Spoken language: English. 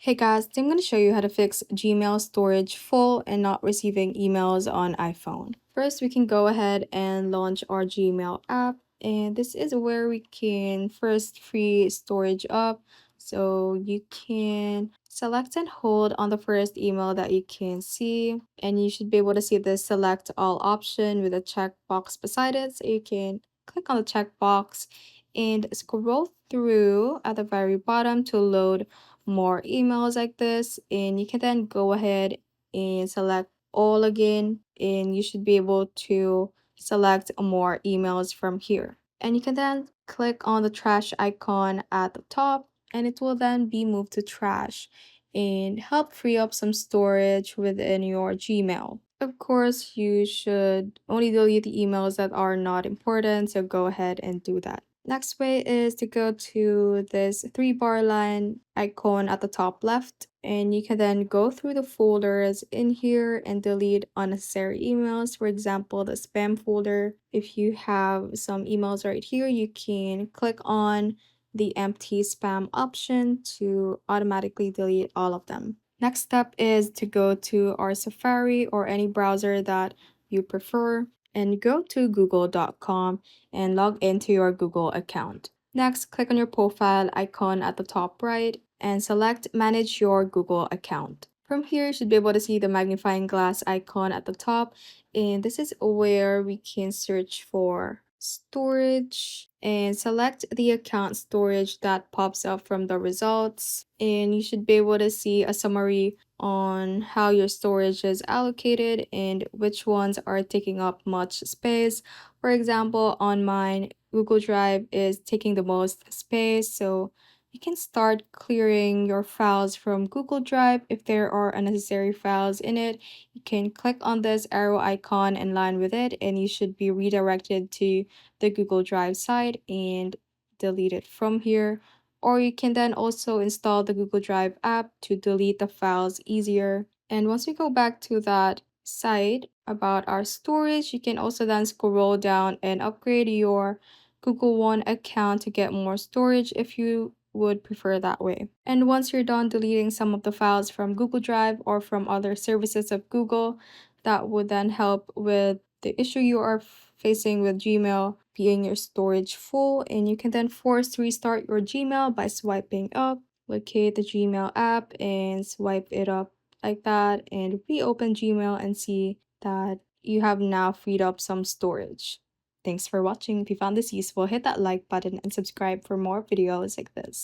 Hey guys, today I'm going to show you how to fix Gmail storage full and not receiving emails on iPhone. First, we can go ahead and launch our Gmail app, and this is where we can first free storage up. So you can select and hold on the first email that you can see, and you should be able to see the select all option with a checkbox beside it. So you can click on the checkbox and scroll through at the very bottom to load more emails like this, and you can then go ahead and select all again, and you should be able to select more emails from here, and you can then click on the trash icon at the top, and it will then be moved to trash and help free up some storage within your Gmail. Of course, you should only delete the emails that are not important, so go ahead and do that. Next way is to go to this three-bar line icon at the top left, and you can then go through the folders in here and delete unnecessary emails. For example, the spam folder. If you have some emails right here, you can click on the empty spam option to automatically delete all of them. Next step is to go to our Safari or any browser that you prefer and go to google.com and log into your Google account. Next, click on your profile icon at the top right and select Manage your Google account. From here, you should be able to see the magnifying glass icon at the top, and this is where we can search for storage and select the account storage that pops up from the results, and you should be able to see a summary on how your storage is allocated and which ones are taking up much space. For example, on mine, Google Drive is taking the most space, so you can start clearing your files from Google Drive. If there are unnecessary files in it, you can click on this arrow icon in line with it, and you should be redirected to the Google Drive site and delete it from here. Or you can then also install the Google Drive app to delete the files easier. And once we go back to that site about our storage, you can also then scroll down and upgrade your Google One account to get more storage if you would prefer that way. And once you're done deleting some of the files from Google Drive or from other services of Google, that would then help with the issue you are facing with Gmail being your storage full, and you can then force restart your Gmail by swiping up. Locate the Gmail app and swipe it up like that, and reopen Gmail and see that you have now freed up some storage. Thanks for watching. If you found this useful, hit that like button and subscribe for more videos like this.